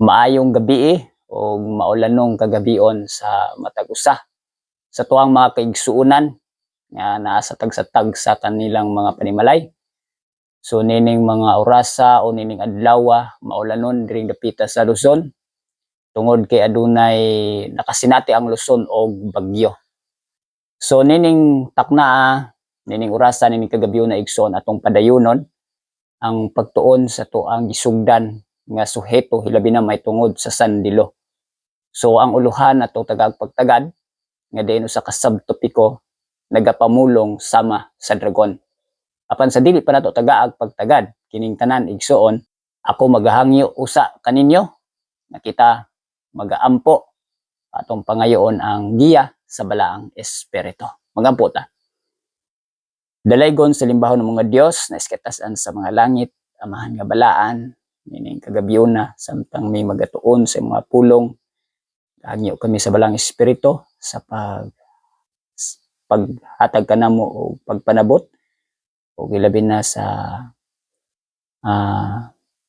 Maayong gabi o maulanong kagabion sa matag usa sa tuwang mga kaigsuonan nga naa sa tag sa kanilang mga panimalay. So nining mga orasa o nining adlaw maulanon diri dapita sa Luzon tungod kay adunay nakasinati ang Luzon og bagyo. So nining takna nining orasa nining kagabion na igsoon atong padayonon ang pagtuon sa tuang gisugdan nga suheto hilabi na may tungod sa sandilo. So ang uluhan nato tagagpagtagad nga diin usa ka subtopiko nagapamulong sama sa dragon. Apan sa dili pa nato tagaag pagtagad kining tanan igsoon, ako magahangyo usa kaninyo na kita magaampo atong pangayoon ang giya sa balaang espiritu. Magampo ta. Dalaygon sa limbahon ng mga Dios na iskatasan sa mga langit, amahan nga balaan, nining kagabion na samtang may magatuon sa mga pulong. Hangyo kami sa balang espiritu sa paghatag kanamo o pagpanabot o ilabi na sa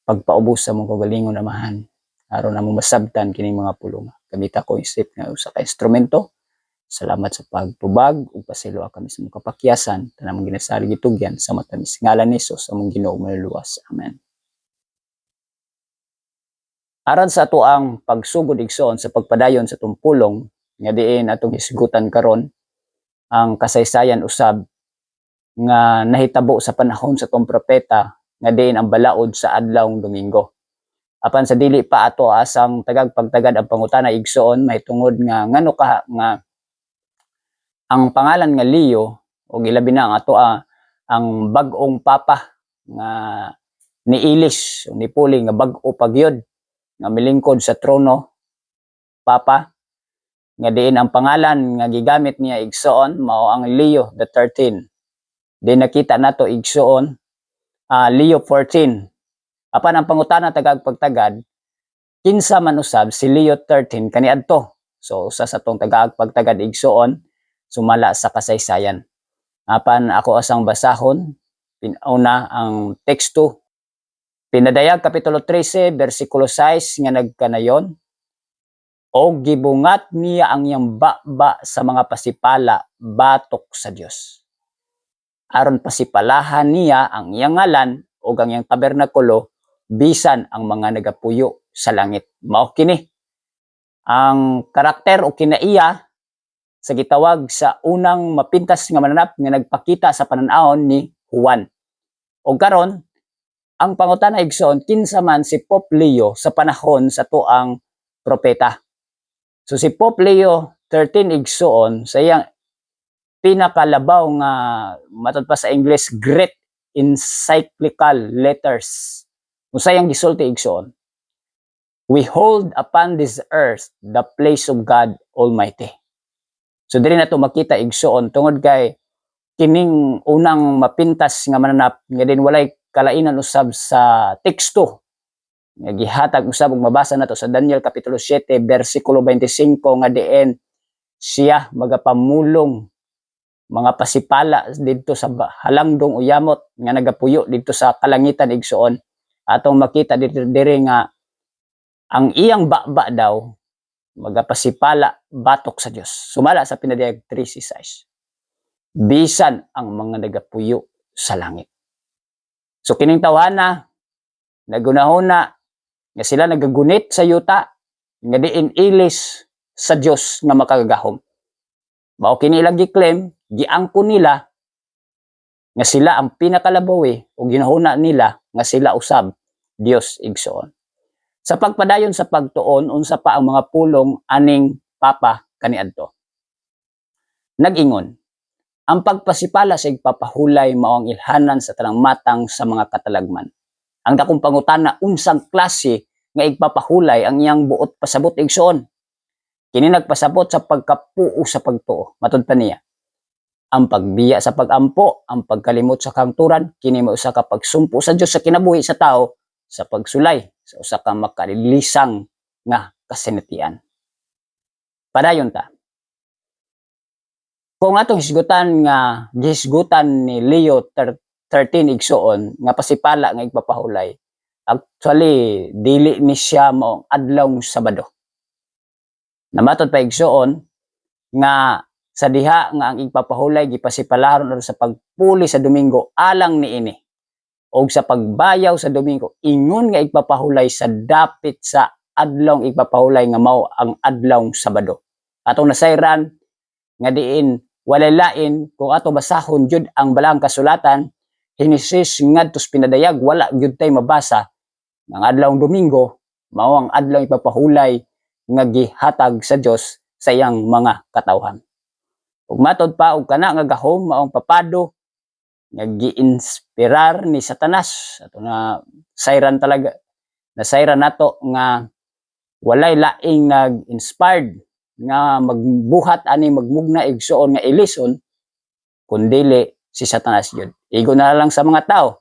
pagpaubos sa mong kagalingon amahan aron namo masabtan kining mga pulong. Gamita ko isip nga usa ka instrumento. Salamat sa pagtubag ug pasilo kami sa mong kapakyasan tanang ginasali gitugyan sa matamis ngalan ni Hesus among Ginoo manluluwas. Amen. Aron sa ato ang pagsugod igsoon sa pagpadayon sa tumpulong nga diin atong isgutan karon ang kasaysayan usab nga nahitabo sa panahon sa tong propeta nga diin ang balaod sa adlawng Domingo. Apan sa dili pa ato asang tagagpagtagad ang pangutana igsoon mahitungod nga ngano ka nga ang pangalan nga Leo o ilabi na ang ato ang bag-ong papa nga niilis o nipuli nga bag-o pagyod nga milingkod sa trono papa nga diin ang pangalan nga gigamit niya igsoon mao ang Leo the 13. Di nakita nato igsoon Leo 14. Apan ang pangutana tagagpagtagad kinsa man usab si Leo 13 kaniadto. So usa sa tong tagagpagtagad igsoon sumala sa kasaysayan. Apan ako asang basahon una ang teksto. Pinadayag kapitulo 13 bersikulo 6 nga nagkanayon. O gibungat niya ang iyang baba sa mga pasipala batok sa Dios. Aron pasipalahan niya ang iyang ngalan o ang iyang tabernakulo bisan ang mga nagapuyo sa langit. Mao kini ang karakter o kinaiya sa gitawag sa unang mapintas nga mananap nga nagpakita sa pananahon ni Juan. O karon ang pangutana igsoon kinsa man si Pope Leo sa panahon sa tuang propeta. So si Pope Leo 13 igsoon sa iyang pinakalabaw nga matod pa sa English great encyclical letters. Usa yang gisulti igsoon. We hold upon this earth the place of God Almighty. So diri nato makita igsoon tungod kay kining unang mapintas nga mananap nga din walay kalainan usab sa teksto nga gihatag usab ug mabasa nato sa Daniel kapitulo 7 bersikulo 25 nga diin siya magapamulong mga pasipala didto sa halangdong uyamot nga nagapuyo didto sa kalangitan igsoon. Atong makita diri nga ang iyang baba daw magapasipala batok sa Dios. Sumala sa pinadayag 3:6. Bisan ang mga nagapuyo sa langit. So kining tawhana nagunahuna nga sila nagagunit sa yuta nga diin ilis sa Dios nga makagahom. Mao kini ilang gi-claim, giangko nila nga sila ang pinakalabawi o ginahuna nila nga sila usab Dios igsoon. Sa pagpadayon sa pagtuon unsa pa ang mga pulong aning papa kaniadto. Nag-ingon, ang pagpasipala sa igpapahulay mao ang ilhanan sa tanang matang sa mga katalagman. Ang dakong pangutana unsang klase nga igpapahulay ang iyang buot pasabot igsoon. Kini nagpasabot sa pagkapuo sa pagtuo. Matud pa niya. Ang pagbiya sa pagampo, ang pagkalimot sa kangturan, kini mao usa ka pagsumpo sa Dios sa kinabuhi sa tao sa pagsulay sa usa ka makalilisang nga kasinatian. Padayon ta. Kung atong hisgutan nga gihisgutan ni Leo 13 igsoon nga pasipala nga igpapahulay, Actually, dili ni siya maong adlaw Sabado. Namatod pa igsuon nga sa diha nga ang igpapahulay gipasipalaron sa pagpuli sa Domingo alang niini og sa pagbayaw sa Domingo ingon nga igpapahulay sa dapit sa adlaw igpapahulay nga mao ang adlaw Sabado. Atong nasayran nga diin walay lain kung ato basahon jud ang balaang kasulatan Henesis ngadtos pinadayag wala gyud tay mabasa ang adlaw Domingo mao ang adlaw ipapahulay nga gihatag sa Dios sa iyang mga katawhan. Ug matod pa og kana nga gahom maong papado nga giinspirar ni Satanas ato na sayran talaga na sayran nato nga walay laing nag-inspired nga magbuhat ani magmugna igsuon nga ilison kundili si Satanas gyud. Igo na lang sa mga tao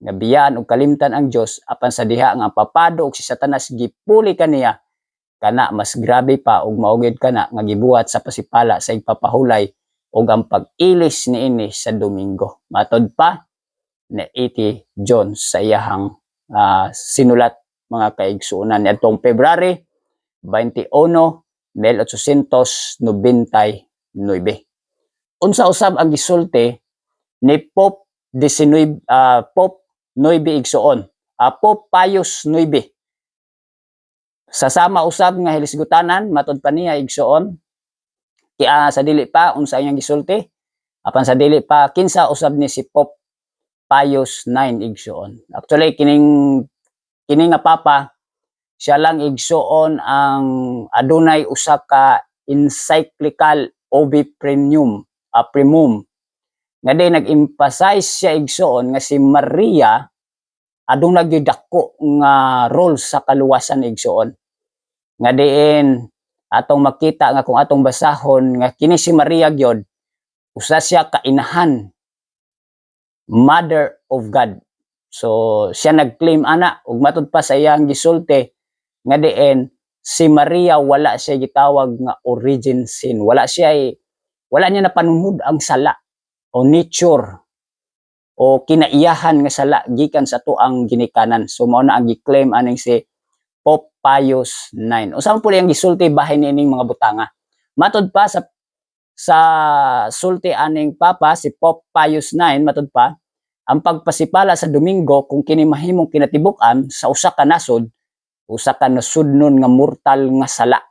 nga biyaan og kalimtan ang Dios apan sa diha nga papado og si Satanas gipuli kaniya kana mas grabe pa og maugid kana nga gibuhat sa pasipala sa igpapahulay og ang pag-ilis niini sa Domingo. Matod pa ni E.T. Jones sa iyahang sinulat mga kaigsuonan niadtong February 21, 1899. Unsa usab ang gisulti ni Pope 19 Pope 9 igsuon, Pope Pius 9. Sa sama usab nga hilisgutanan matud pa niya igsuon sa dili pa unsa iyang gisulti apan sa dili pa kinsa usab ni si Pope Pius 9 igsuon. Actually kini nga papa siya lang igsuon ang adunay usa ka encyclical Obi Primum nga di nag-emphasize siya igsuon nga si Maria aduna gyud dako nga role sa kaluwasan igsuon nga diin atong makita nga kung atong basahon nga kini si Maria gyud usa siya ka inahan, Mother of God. So siya nag-claim ana ug matud pa sa iyang gisulti nga diin si Maria wala siya gitawag nga origin sin, wala niya napanunod ang sala o nature o kinaiyahan nga sala gikan sa tuang ginikanan. So mao na ang gi-claim aning si Pope Pius 9. Usa man pud ang gisulti bahin niining mga butanga. Matud pa sa sulti aning papa si Pope Pius 9 matud pa ang pagpasipala sa Domingo kung kini mahimong kinatibuk-an sa usa ka nasod nasudnon nga mortal nga sala.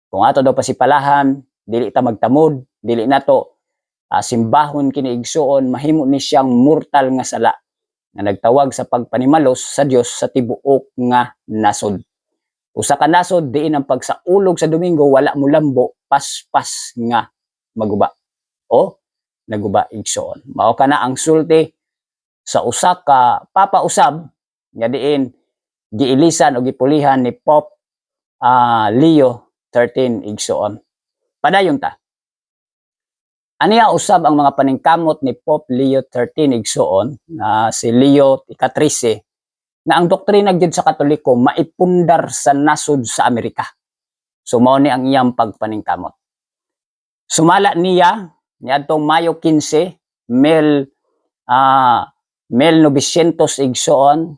Kung ato daw pasipalahan dili ta magtamod, dili nato simbahon kini igsuon mahimo ni siyang mortal nga sala nga nagtawag sa pagpanimalos sa Dios sa tibuok nga nasod. Usa ka nasod diin ang pagsaulog sa Domingo wala mo lambo paspas nga maguba o naguba igsuon. Mao kana ang sulti sa usa ka papa usab nga diin giilisan o gipulihan ni Pope Leo 13 igsuon. Padayon ta. Aniya usab ang mga paningkamot ni Pope Leo 13 igsuon si Leo ika-13 na ang doktrina gyud sa Katoliko maipundar sa nasod sa Amerika. So mao ni ang iyang pagpaningkamot. Sumala niya niadtong Mayo 15, 1900 igsuon.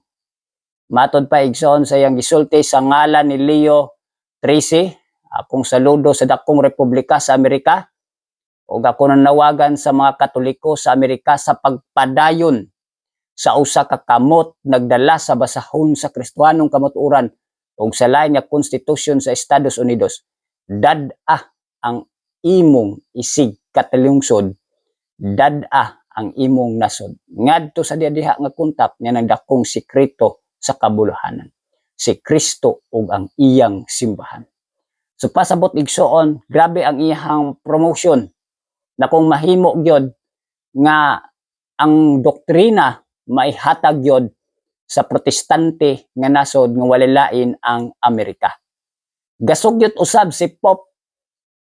Matod pa igsuon sa iyang gisulti sa ngalan ni Leo 13, akong saludo sa dakong republika sa Amerika ug ako nanawagan sa mga Katoliko sa Amerika sa pagpadayon sa usa ka kamot nagdala sa basahon sa Kristiyanong kamatuoran ug sa lain nga konstitusyon sa Estados Unidos. Dad-a ang imong isig katilungsod, dad-a ang imong nasod. Ngadto sa diha nga kontak niya nagdakong sikreto sa kabuluhanan. Si Kristo ug ang iyang simbahan. So pasabot igsuon, grabe ang iyang promotion na kung mahimo gyud nga ang doktrina maihatag gyud sa protestante nga nasod nga walay lain ang Amerika. Gasog gyud usab si Pope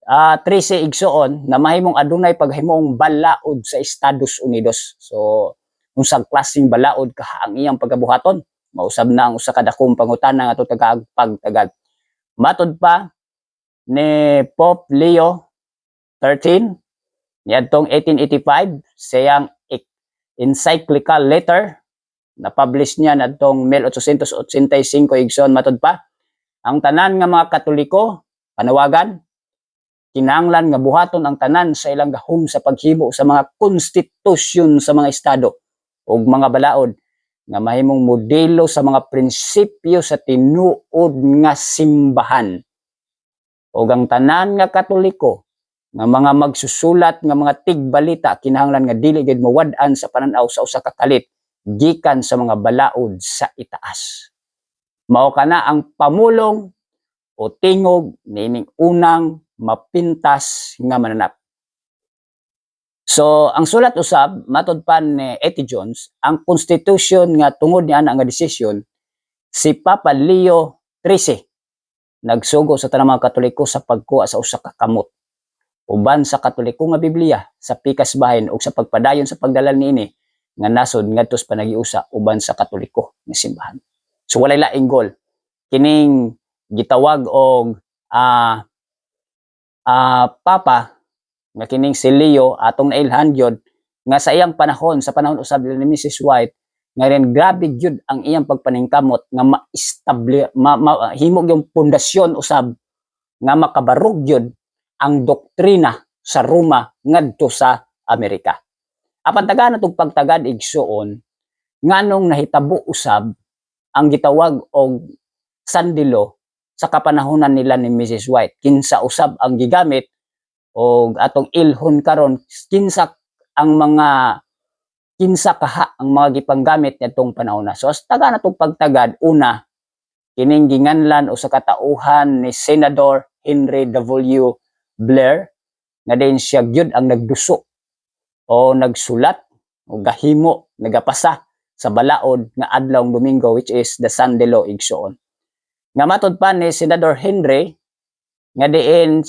13 igsuon na mahimong adunay paghimong balaod sa Estados Unidos. So unsang klaseng balaod kaha ang iyang pagabuhaton? Mausab na ang usa ka dakong pangutana nga pagtagad. Matod pa ni Pope Leo 13 niadtong 1885 sa iyang encyclical letter na-publish niya nadtong 1885 igsoon matud pa. Ang tanan nga mga Katoliko panawagan kinahanglan nga buhaton ang tanan sa ilang gahom sa paghimo sa mga konstitusyon sa mga estado ug mga balaod nga mahimong modelo sa mga prinsipyo sa tinuod nga simbahan. Ug ang tanan nga Katoliko nga mga magsusulat nga mga tigbalita kinahanglan nga dili gid mawad-an sa pananaw sa usa ka kalit gikan sa mga balaod sa itaas. Mao kana ang pamulong o tingog niining unang mapintas nga mananap. So, ang sulat usab matud pa ni Eti Jones, ang constitution nga tungod niya nga desisyon si Papa Leo XIII nagsugo sa tanang mga Katoliko sa pagkuha sa usa ka kamot uban sa Katoliko nga Biblia sa pikas bahin ug sa pagpadayon sa pagdalal niini nga nasod ngadto sa panagiusa uban sa Katoliko nga simbahan. So walay laing goal kining gitawag og Papa nga kining si Leo atong nailhan gyud nga sa iyang panahon sa panahon usab ni Mrs. White nga rin grabe gyud ang iyang pagpaningkamot nga himo yung pundasyon usab nga makabarog gyud ang doktrina sa Roma ngadto sa Amerika. Apan tagaan natong pagtagad igsuon nganong nahitabo usab ang gitawag og sandilo sa kapanahonan nila ni Mrs. White. Kinsa usab ang gigamit o atong ilhon karon kinsa kaha ang mga gipanggamit nitong panahon na. So taga natong pagtagad una kining ginganlan o sa katauhan ni Senador Henry W. Blair nga din siya gyud ang nagduso o nagsulat o gahimo nagapasa sa balaod nga adlawng Domingo which is the Sandilo igsoon. Nga matud pa ni Senador Henry nga diin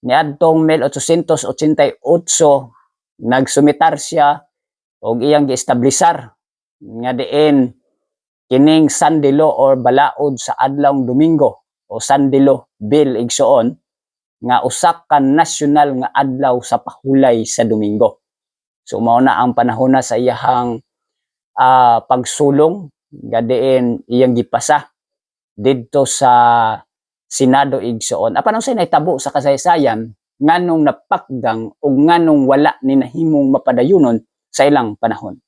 niadtong 1888 nagsumitar siya og iyang giestablisar nga diin kining Sandilo or balaod sa adlawng Domingo o Sandilo Bill igsoon nga usa ka nasyonal nga adlaw sa pahulay sa Domingo. So mao na ang panahon na sa iyahang pagsulong nga diin iyang gipasa didto sa Senado igsoon. Apan unsay nahitabo sa kasaysayan nganong napakgang o nganong wala ni nahimong mapadayunon sa ilang panahon.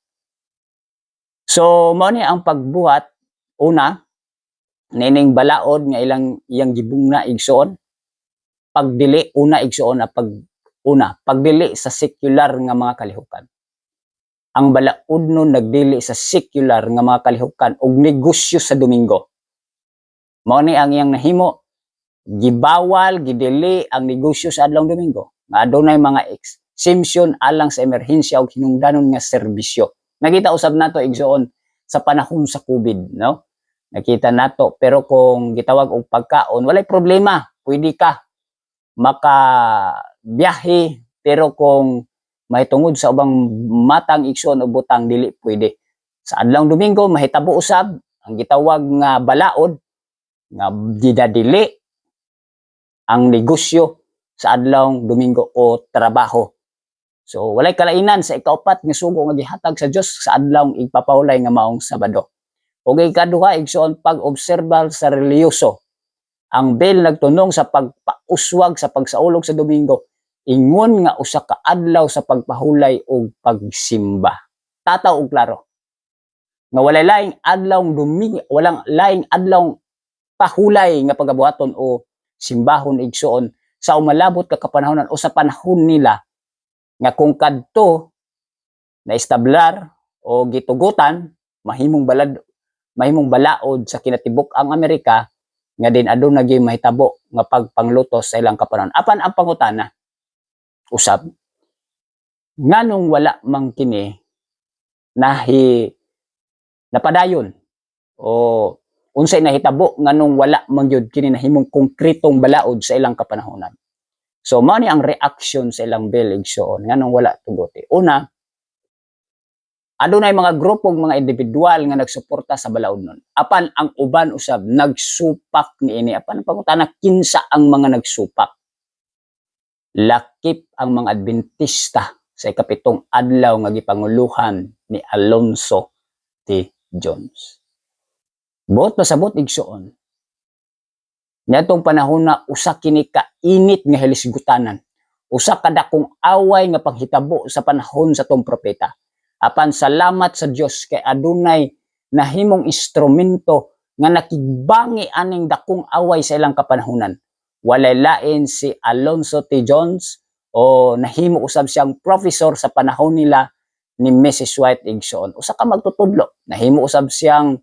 So mao ni ang pagbuhat una nining balaod nga iyang gibungna igsoon pagdili una igsoon pagdili sa secular nga mga kalihukan. Ang balaod nun nagdili sa secular nga mga kalihukan og negosyo sa Domingo. Mao ni ang iyang nahimo gibawal gidili ang negosyo sa adlawng Domingo nga adunay mga exemption alang sa emerhensya ug hinungdanon nga serbisyo. Nakita usab nato igsoon sa panahon sa COVID, no? Nakita nato pero kung gitawag og pagkaon walay problema, pwede ka makabiyahe pero kung mahitungod sa ubang matang igsoon o butang dili pwede. Sa adlawng Domingo mahitabo usab ang gitawag nga balaod nga gidadili ang negosyo sa adlawng Domingo o trabaho. So walay kalainan sa ikaupat nga sugo nga gihatag sa Dios sa adlawng igpapahulay nga maong Sabado. Ug ikaduha igsoon pag-obserba sa reliyoso. Ang bill nagtunong sa pagpauswag sa pagsaulog sa Domingo ingon nga usa ka adlaw sa pagpahulay ug pagsimba. Tataw og klaro nga walay laing adlawng Domingo, walang laing adlawng pahulay nga pagabuhaton o simbahon igsoon sa umalabot ka kapanahonan o sa panahon nila nga kung kadto na establar o gitugutan mahimong balaod sa kinatibuk ang Amerika nga din aduna gyud mahitabo nga pagpanglutos sa ilang kapanahon. Apan ang pangutana usab nganong wala man kini napadayon o unsay nahitabo nganong wala man gyud kini nahimong konkretong balaod sa ilang kapanahonan. So mao ni ang reaction sa ilang bill igsoon nganong wala tuguti. Una, adunay mga grupo mga individual nga nagsuporta sa balaod nun. Apan ang uban usab nagsupak niini. Apan ang pangutana kinsa ang mga nagsupak? Lakip ang mga Adventista sa ikapitong adlaw nga gipanguluhan ni Alonso T. Jones. Buot pasabot igsoon. Niadtong panahon na usa kini ka init nga hilisgutanan. Usa ka dakong away nga paghitabo sa panahon sa tong propeta. Apan salamat sa Dios kay adunay nahimong instrumento nga nakigbangi aning dakong away sa ilang kapanahunan. Walay lain si Alonzo T. Jones o nahimo usab siyang professor sa panahon nila ni Mrs. White igsoon. Usa ka magtutudlo. Nahimo usab siyang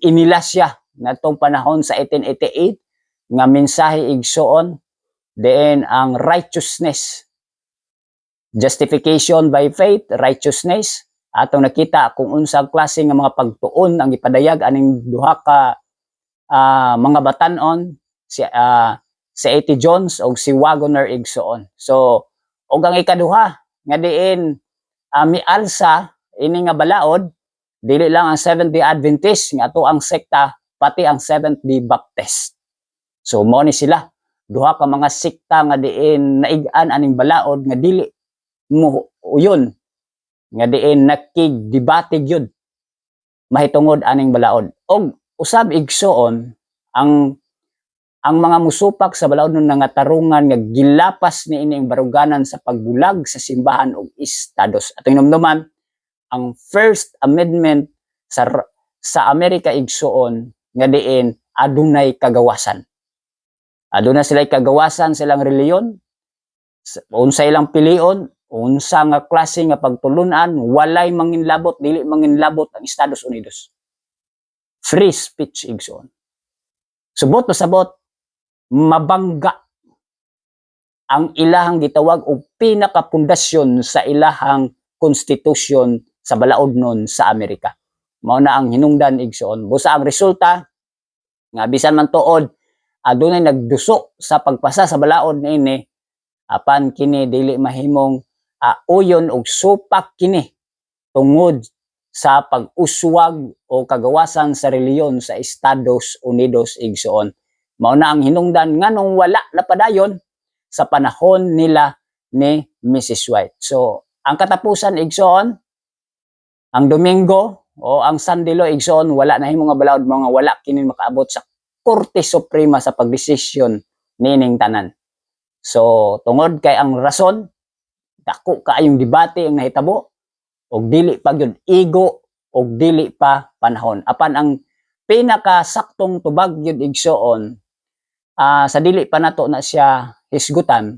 inila siya natong panahon sa 1888 nga mensahe igsoon diin ang righteousness, justification by faith, righteousness. Atong nakita kung unsang klase nga mga pagtuon ang ipadayag aning duha ka mga batan-on, si A.T. Jones o si Waggoner igsoon. So og ang ikaduha nga diin mialsa ini nga balaod, dili lang ang Seventh-day Adventist nga ato ang sekta, pati ang Seventh-day Baptist. So mo ni sila duha ka mga sekta nga diin naig-an aning balaod nga dili mo uyon nga diin nakigdebate gyud mahitungod aning balaod. Og usab igsoon ang mga musupak sa balaod nun nga tarungan nga gilapas ni ining baruganan sa pagbulag sa simbahan og estados. Atong hinumduman ang First Amendment sa Amerika igsoon nga diin adunay kagawasan. Aduna sila kagawasan silang reliyon, unsa ilang pilion, unsa nga klase nga pagtulunan, walay manginlabot, dili manginlabot ang Estados Unidos. Free speech igsoon. Subot pasabot mabangga ang ilahang gitawag og pinakapundasyon sa ilahang konstitusyon sa balaod nun sa Amerika. Mao na ang hinungdan igsoon. Busa ang resulta nga bisan man tuod adunay nagduso sa pagpasa sa balaod niini, apan kini dili mahimong uyon og supak kini tungod sa pag-uswag o kagawasan sa reliyon sa Estados Unidos igsoon. Mao na ang hinungdan nganong wala na padayon sa panahon nila ni Mrs. White. So ang katapusan igsoon, ang Domingo o ang Sunday law igsoon, wala na himo nga balaod, mga wala kini makaabot sa Korte Suprema sa pagdesisyon nining tanan. So tungod kay ang rason dako kaayong debate ang nahitabo og dili pa gyud igo og dili pa panahon. Apan ang pinakasaktong tubag gyud igsoon sa dili pa nato na siya hisgutan,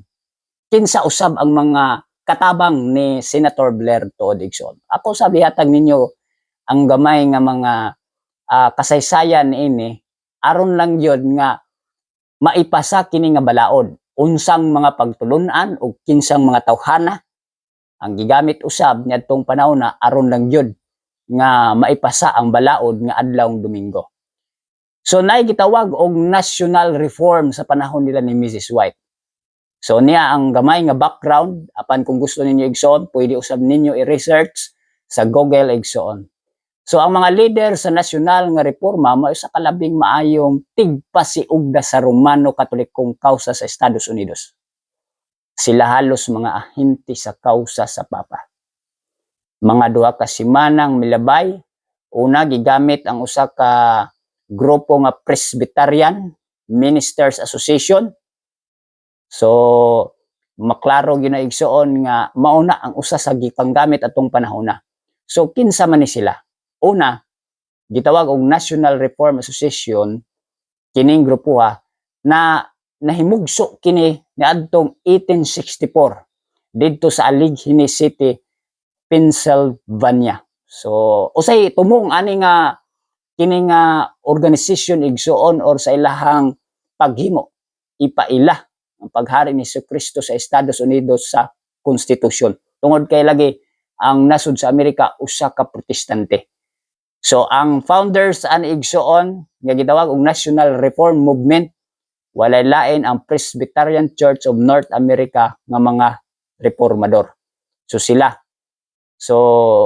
kinsa usab ang mga katabang ni Senator Blair tuod igsoon. Ako sabi hatag ninyo ang gamay nga mga kasaysayan ini aron lang yun nga maipasa kini nga balaod. Unsang mga pagtulunan o kinsang mga tawhana ang gigamit usab niadtong panahon na aron lang yun nga maipasa ang balaod nga adlawng Domingo. So naay gitawag og national reform sa panahon nila ni Mrs. White. So niya ang gamay nga background, apan kung gusto ninyo igsoon, pwede usab ninyo i-research sa Google igsoon. So ang mga leader sa nasyonal nga reforma mao sa kalabing maayong tigpasiugda sa Romano Katolikong kausa sa Estados Unidos. Sila halos mga ahente sa kausa sa Papa. Mga duha ka semanang milabay, una gigamit ang usa ka grupo nga Presbyterian Ministers Association. So maklaro gyud na igsoon nga mauna ang usa sa gipanggamit atong panahon na. So kinsa man ni sila? Una, gitawag og National Reform Association kining grupo na nahimugso kini niadtong 1864 didto sa Allegheny City, Pennsylvania. So usay tumong ani nga kini nga organization igsoon or sa ilahang paghimo ipaila ang paghari ni Jesucristo sa Estados Unidos sa konstitusyon. Tungod kay lagi ang nasud sa Amerika usa ka protestante. So ang founders ani igsoon nga gitawag og National Reform Movement, walay lain ang Presbyterian Church of North America nga mga reformador. So sila. So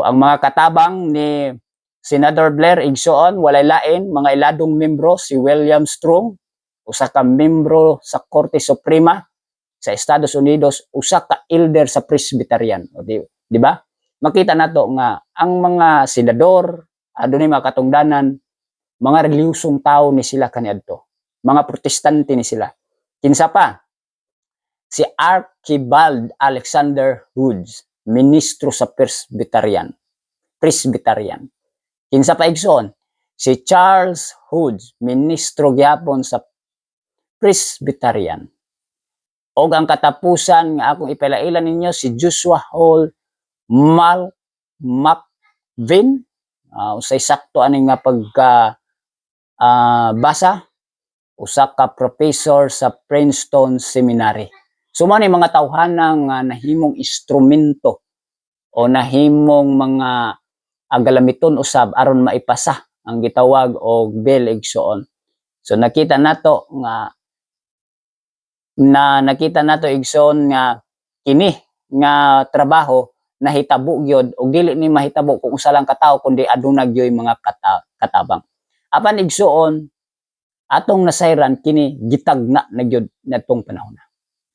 ang mga katabang ni Senator Blair igsoon walay lain mga iladong membro si William Strong, usa ka membro sa Korte Suprema sa Estados Unidos, usa ka elder sa Presbyterian. O di ba? makita nato nga ang mga senador adunay mga katungdanan, mga relihiyosong tao ni sila kaniadto, mga protestante ni sila. Kinsa pa si Archibald Alexander Woods, ministro sa Presbyterian. Kinsa pa igsoon si Charles Woods, ministro gyapon sa Presbyterian. Og ang katapusan nga akong ipalailan ninyo si Joshua Hall McVin, usay sakto ani nga pagka basa, usa ka professor sa Princeton Seminary. So mao ni mga tawhanang nahimong instrumento o nahimong mga galamiton usab aron maipasa ang gitawag og bill igsoon. So nakita nato igsoon nga kini nga trabaho nahitabo gyud og dili ni mahitabo kung usa lang ka tawo kundi aduna gyud mga katabang. Apan igsoon atong nasayran kini gitagna na gyud natong panahon.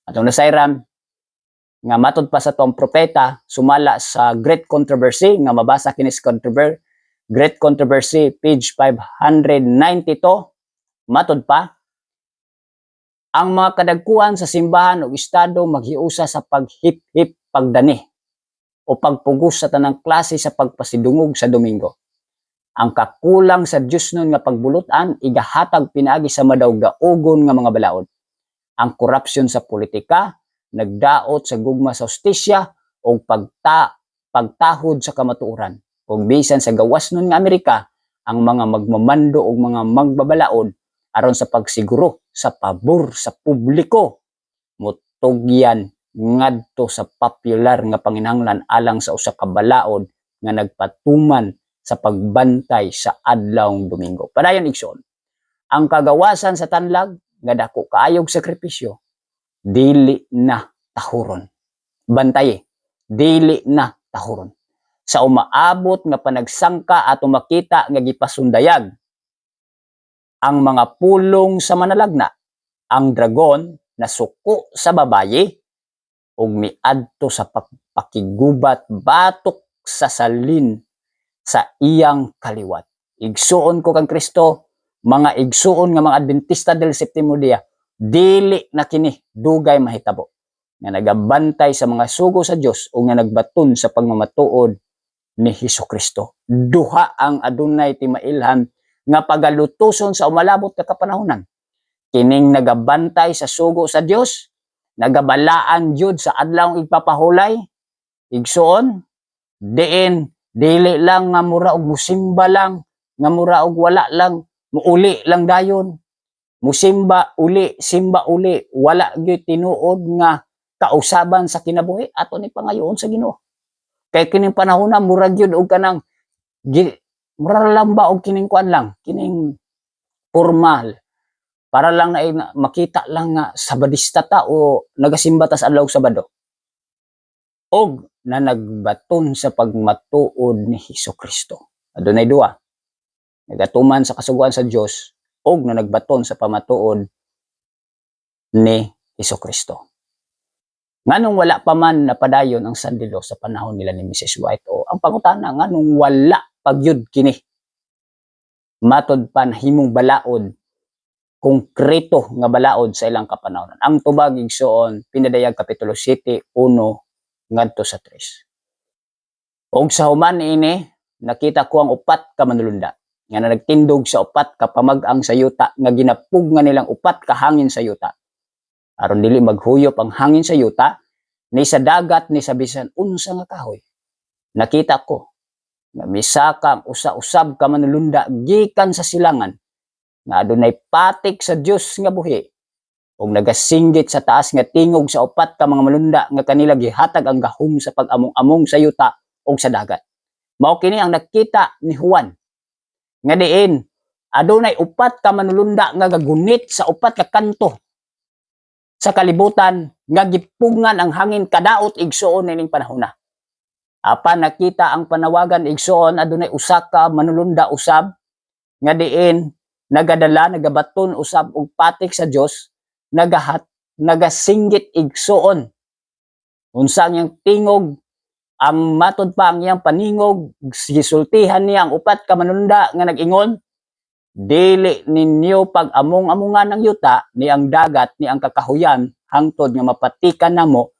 Atong nasayran nga matud pa sa tuang propeta sumala sa Great Controversy nga mabasa kini sa Great Controversy page 592, matud pa ang mga kadagkuhan sa simbahan o estado maghiusa sa paghip-hip pagdani o pagpugos sa tanang klase sa pagpasidungog sa Domingo. Ang kakulang sa Dios nun nga pagbulutan igahatag pinaagi sa madawgaogon nga mga balaod. Ang korupsyon sa politika, nagdaot sa gugma sa hustisya o pagtahod sa kamatuoran. Kung bisan sa gawas nun nga Amerika, ang mga magmamando o mga magbabalaod aron sa pagsiguro sa pabor sa publiko, mutugyan ngadto sa popular nga panginahanglan alang sa usa ka balaod nga nagpatuman sa pagbantay sa adlawng Domingo. Padayon igsoon, ang kagawasan sa tanlag nga dako kaayog sakripisyo dili na tahuron. Bantay, dili na tahuron. Sa umaabot nga panagsangka at makita nga gipasundayag ang mga pulong sa manalagna, ang dragon na suko sa babayi ug miadto sa pakigubat batok sa salin sa iyang kaliwat. Igsuon ko kang Kristo, mga igsuon nga mga Adventista del Septimo Dia, dili na kini dugay mahitabo nga nagabantay sa mga sugo sa Dios o nga nagbaton sa pagmamatuod ni Hesukristo. Duha ang adunay timailhan nga pagalutuson sa umalabot ka kapanahonan. Kining nagabantay sa sugo sa Dios, nagabalaan jud sa adlawng igpapahulay, igsuon, diin dili lang nga mura og musimba lang, nga mura og wala lang, muuli lang dayon. Musimba uli, simba uli, wala gyud tinuod nga kausaban sa kinabuhi ato ni pangayoon sa Ginoo. Kay kining panahon na mura gyud og kanang mura lang ba og kining kuan lang, kining formal para lang na makita lang nga sabadista ta o nagasimba ta sa adlaw Sabado. Og na nagbaton sa pagmatuod ni Hesukristo. Adunay duha. Nagatuman sa kasuguan sa Dios og na nagbaton sa pamatuod ni Hesukristo. Nganong wala pa man napadayon ang sandilo sa panahon nila ni Mrs. White o ang pangutana nganong wala pagyud kini matod pa himong balaod konkreto nga balaod sa ilang kapanahonan. Ang tubag igsoon pinadayag kapitulo 7:1 ngadto sa 3. Og sa human ini nakita ko ang upat ka manulunda nga nagtindog sa upat ka pamag-ang sa yuta nga ginapug nga nilang upat ka hangin sa yuta. Aron dili maghuyop ang hangin sa yuta ni sa dagat ni sa bisan unsa nga kahoy. Nakita ko nga misaka ang usa-usab ka manulunda gikan sa silangan nga adunay patik sa Dios nga buhi ug nagasinggit sa taas nga tingog sa upat ka mga malunda nga kanila gihatag ang gahom sa pag-among-among sa yuta ug sa dagat. Mao kini ang nakita ni Juan nga diin adunay upat ka manulunda nga gagunit sa upat ka kanto sa kalibutan nga gipugngan ang hangin kadaot igsuon nining panahon na. Apan nakita ang panawagan igsuon adunay usa ka manulunda usab nga diin nagadala nagabaton usab og patik sa Dios nagasinggit igsuon unsa yang tingog ang matod pa ang iyang paningog, gisultihan niya ang upat ka manunda nga nag-ingon, dili ninyo pag-among-amungan ng yuta ni ang dagat ni ang kakahuyan hangtod nga mapatikan namo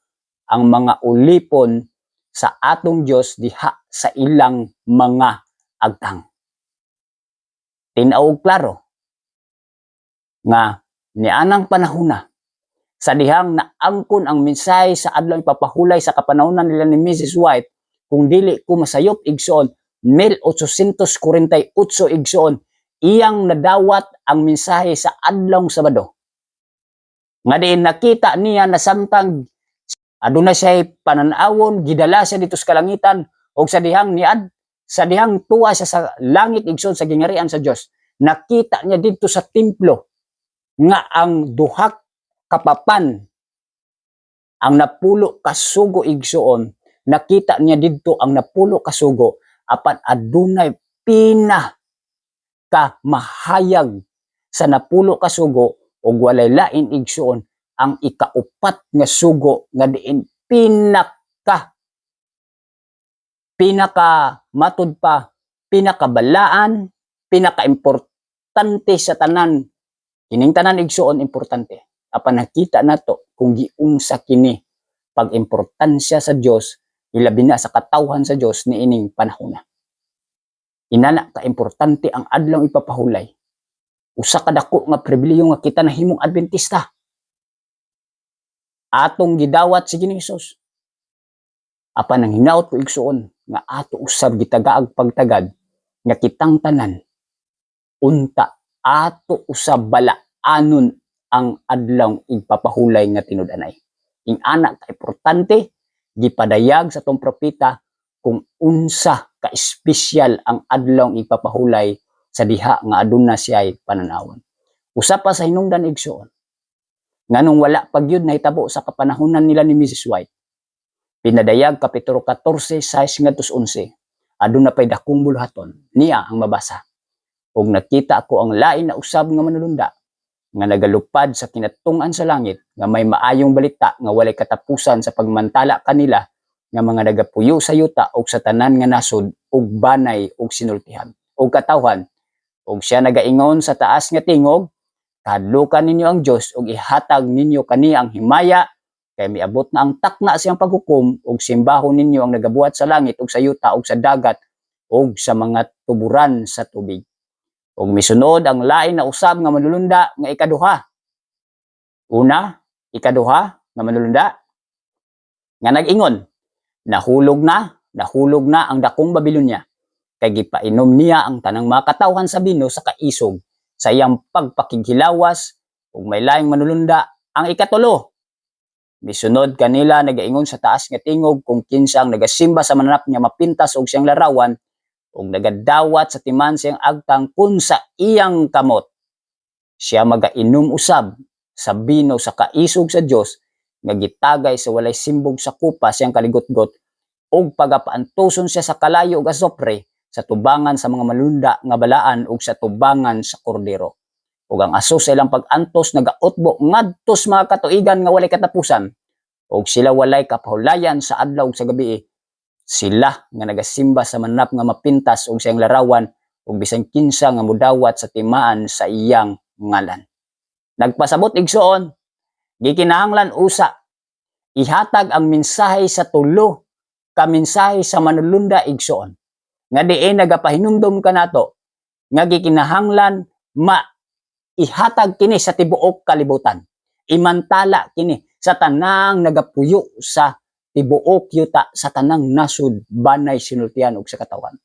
ang mga ulipon sa atong Dios diha sa ilang mga agtang. Tinaw og klaro nga nianang panahona sa dihang naangkon ang mensahe sa adlaw ipapahulay sa kapanahonan nila ni Mrs. White, kung dili ko masayop igsoon 1848 igsoon iyang nadawat ang mensahe sa adlawng Sabado. Nga diin nakita niya na samtang aduna siya pananawon, gidala siya dito sa kalangitan o sa dihang tuwa siya sa langit igsoon sa gingarian sa Dios. Nakita niya dito sa templo nga ang duha kapapan ang napulo kasugo igsoon. Nakita niya dito ang napulo kasugo apan adunay pina ka mahayag sa napulo kasugo ug walay lain igsoon ang ikaupat nga sugo nga diin pinaka matud pa pinakabalaan, pinaka-importante sa tanan. Kining tanan igsoon importante. Apan nakita nato kung giunsa kini pag-importansya sa Dios, ilabi na sa katawhan sa Dios niining panahon. Inana ka importante ang adlaw ipapahulay. Usa ka dako nga pribilehiyo nga kita nahimong Adventista. Atong gidawat si Ginoong Hesus. Apan ang hinaut ko igsoon nga ato usab gitagaag pagtagad nga kitang tanan unta ato usab balaanon ang adlaw ipapahulay nga tinud-anay. Ing anak ka importante gipadayag sa tong propeta kung unsa ka espesyal ang adlaw ipapahulay sa diha nga aduna siya'y pananawon. Usa pa sa hinungdan igsoon nganong wala pagyud nahitabo sa kapanahonan nila ni Mrs. White. Pinadayag kapitulo 14 6 ngadtos 11. Aduna pay dakong buluhaton niya ang mabasa. Ug nakita ako ang lain na usab nga manulunda nga nagalupad sa kinattung-an sa langit nga may maayong balita nga walay katapusan sa pagmantala kanila nga mga nagapuyo sa yuta ug sa tanan nga nasod ug banay ug sinultihan ug katawhan ug siya nagaingon sa taas nga tingog, kahadlukan ninyo ang Dios ug ihatag ninyo kani ang himaya kay miabot na ang takna siyang paghukom ug simbahon ninyo ang nagabuhat sa langit ug sa yuta ug sa dagat ug sa mga tuburan sa tubig. Ug misunod ang lain na usab nga manulunda nga ikaduha. Una, ikaduha nga manulunda nga nag-ingon, nahulog na ang dakong Babilonia kay gipainom niya ang tanang mga katawhan sa bino sa kaisog sa iyang pagpakighilawas. Ug may laing manulunda ang ikatulo. Misunod kanila nagaingon sa taas nga tingog kung kinsa ang nagasimba sa mananap niya mapintas og siyang larawan ug nagadawat sa timan siyang agtang kun sa iyang kamot. Siya magainom usab sa bino sa kaisog sa Dios nga gitagay sa walay simbog sa kupa siyang kaligotgot ug pagapaantuson siya sa kalayo ug asopre sa tubangan sa mga malunda nga balaan ug sa tubangan sa kordero. Ug ang aso sa ilang pag-antos nagautbo ngadtos mga katuigan nga walay katapusan ug sila walay kapahulayan sa adlaw ug sa gabii. Sila nga nagasimba sa mananap nga mapintas og siyang larawan ug bisan kinsa nga mudawat sa timaan sa iyang ngalan. Nagpasabot igsoon, gikinahanglan usa ihatag ang mensahe sa tulo ka mensahe sa manulunda igsoon. Nga diin nagapahinumdom kanato nga gikinahanglan ihatag kini sa tibuok kalibutan. Imantala kini sa tanang nagapuyo sa tibuok yuta sa tanang nasud banay sinultian ug sa katawan.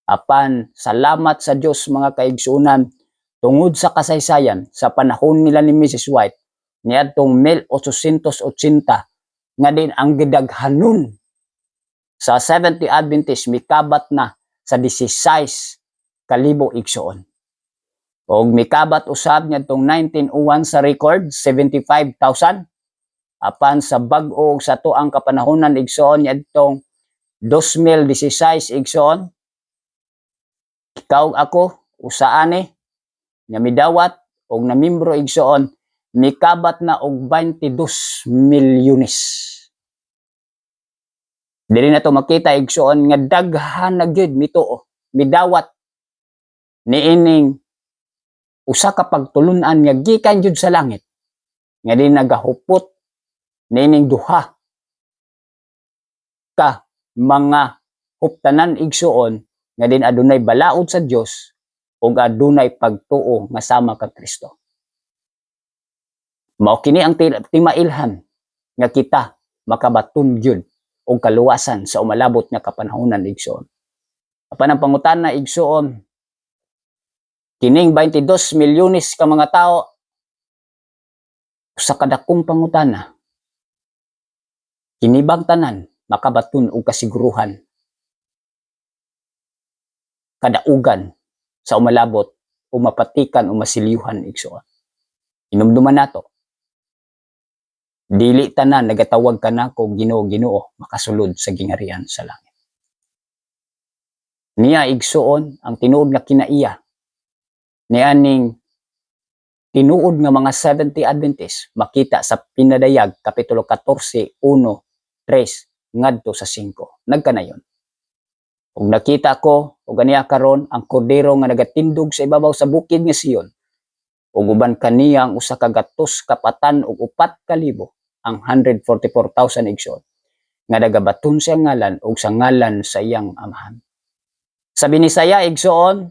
Apan salamat sa Dios mga kaigsuonan tungod sa kasaysayan sa panahon nila ni Mrs. White niadtong 1880 nga din ang gidaghanon sa Seventh-day Adventist mikabat na sa 16,000 igsoon. Og mikabat usab niadtong 1901 sa record 75,000. Apan sa bag-o sa tuang kapanahonan igsoon niadtong 2016 igsoon. Ikaw ako usaani nga midawat og namembro igsoon mikabat na og 22 milyones. Dili na to makita igsuon nga daghan na gyud mituo, midawat niining usa ka pagtulun-an nga gikan gyud sa langit nga di nagahupot niining duha ka mga huptanan igsuon nga din adunay balaod sa Dios ug adunay pagtuo nga sama kag Kristo. Mao kini ang timailhan nga kita makabaton gyud og kaluwasan sa umalabot nga kapanahonan igsuon. Apan ang pangutana igsuon, kining 22 milyones ka mga tao sa kadakong pangutana, kini bang tanan makabaton og kasiguruhan, kadaugan sa umalabot o mapatikan o masilyuhan igsuon? Inumduman nato, dili tanan nagatawag ka na kung Ginoo Ginoo makasulod sa gingarian sa langit. Niya igsuon ang tinuod nga kinaiya nianing tinuod nga mga 70 Adventist makita sa Pinadayag kapitulo 14, 1, 3 ngadto sa 5. Nagkanayon. Ug nakita ko ug ganiya karon ang kordero nga nagatindog sa ibabaw sa bukid nga Sion. Ug uban kaniya ang usa ka gatos kapatan ug 4,000 ang 144,000 igsoon nga nagabaton sa ngalan ug sa ngalan sa iyang amahan. Sa Binisaya igsoon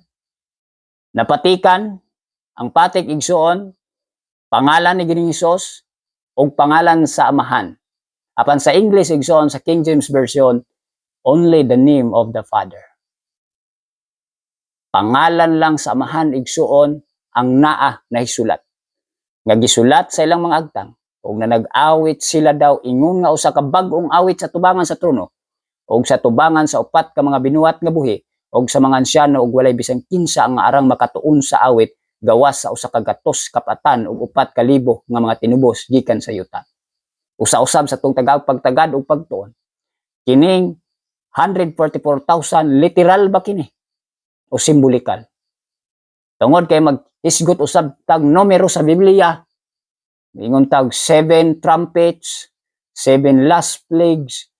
napatikan ang patik igsoon pangalan ni Ginoong Hesus ug pangalan sa amahan. Apan sa English igsoon sa King James Version only the name of the Father. Pangalan lang sa amahan igsuon ang naa na hisulat. Nga gisulat sa ilang mga agtang ug na nag-awit sila daw ingon nga usa ka bag-ong awit sa tubangan sa trono ug sa tubangan sa upat ka mga binuhat nga buhi ug sa mga ansyano ug walay bisan kinsa ang arang makatuon sa awit gawas sa usa ka gatos kapatan ug 4,000 nga mga tinubos gikan sa yuta. Usa-usab sa tong pagtagad ug pagtuon. Kining 144,000 literal ba kini o simbolikal? Tungod kay maghisgot usab tag numero sa Biblia, ingon tag 7 trumpets, 7 last plagues,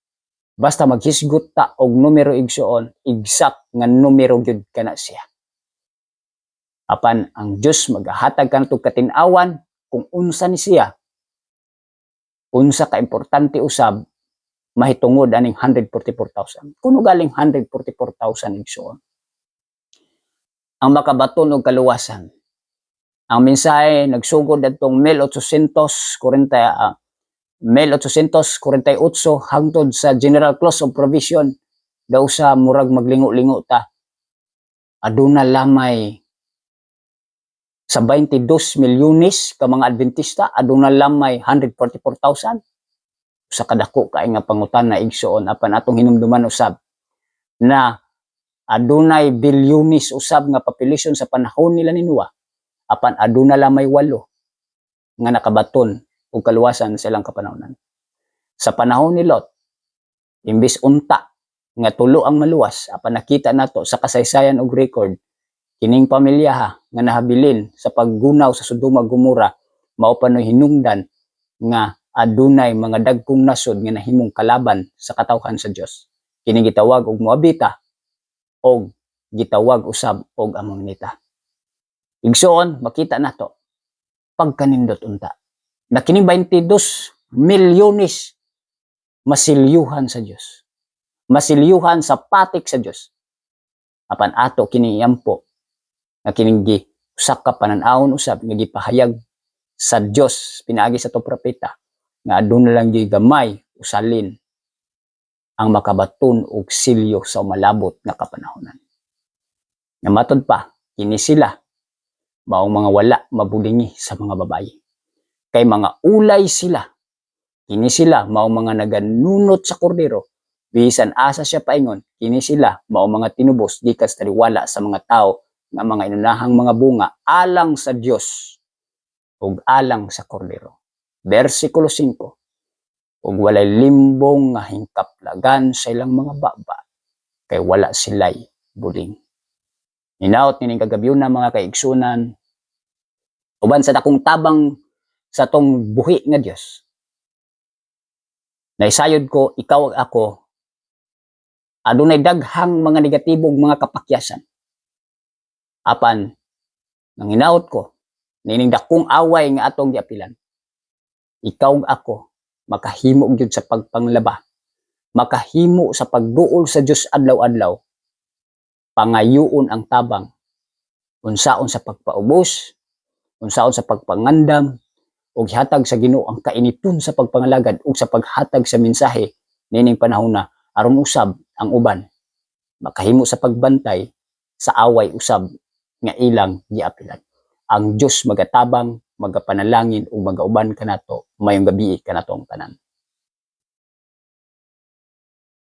basta maghisgot ta og numero igsuon, exact nga numero gyud kana siya. Apan ang Dios magahatag kanto katin-awan kung unsa ni siya, unsa ka importante usab mahitungod aning 144,000. Kuno galing 144,000 igsuon ang makabaton og kaluwasan. Ang mensahe nagsugod adtong 1848 hangtod sa General Clause of Provision daw sa murag maglingo-lingo ta. Aduna lamay sa 22 milyones ka mga Adventista, aduna lamay 144,000. Sa kadako kay nga pangutana igsuon apan atong hinumduman usab na adunay bilyones usab nga population sa panahon nila ni Noah. Apan aduna lamay 8 nga nakabaton og kaluwasan sa ilang kapanahonan. Sa panahon ni Lot, imbis unta nga tulo ang maluwas, apan nakita nato sa kasaysayan og record kining pamilya nga nahabilin sa paggunaw sa Sodoma Gomora mao panoy hinungdan nga adunay mga dagkong nasod nga nahimong kalaban sa katawhan sa Dios. Kini gitawag og Moabita og gitawag usab og Amonita. Igsoon makita nato pagkanindot unta na kining 22 milyones masilyuhan sa Dios, masilyuhan sa patik sa Dios. Apan ato kini iampo nga kining usa ka panan-awon usab nga gipahayag sa Dios pinaagi sa to propeta nga aduna lang gyud gamay usalin ang makabaton og silyo sa umalabot nga kapanahonan. Nga matod pa kini sila maong mga wala mabulingi sa mga babayi. Kay mga ulay sila. Kini sila maong mga naganunot sa kordero. Bisan asa siya paingon, kini sila maong mga tinubos gikas taliwala sa mga tao nga mga inunahang mga bunga alang sa Dios ug alang sa kordero. Versikulo 5. Ug walay limbong nga hingkaplagan sa ilang mga baba kay wala silay buling. Hinaut nining kagabiuna mga kaigsunan, uban sa dakong tabang sa tong buhi nga Dios. Naisayod ko, ikaw ag ako, Adunay daghang mga negatibong mga kapakyasan. Apan nanginaot ko nining dakong away nga atong giapilan. Ikaw ug ako makahimo gyud sa pagpanglaba, makahimo sa pagduol sa Dios adlaw-adlaw. Pangayuon ang tabang, unsaon sa pagpaubos, unsaon sa pagpangandam, ug hatag sa Ginoo ang kainiton sa pagpangalagad ug sa paghatag sa mensahe nining panahon na aron usab ang uban makahimo sa pagbantay sa away usab nga ilang giapilan. Ang Dios magatabang, magapanalangin ug magauban kanato mayong gabi kanatong tanan.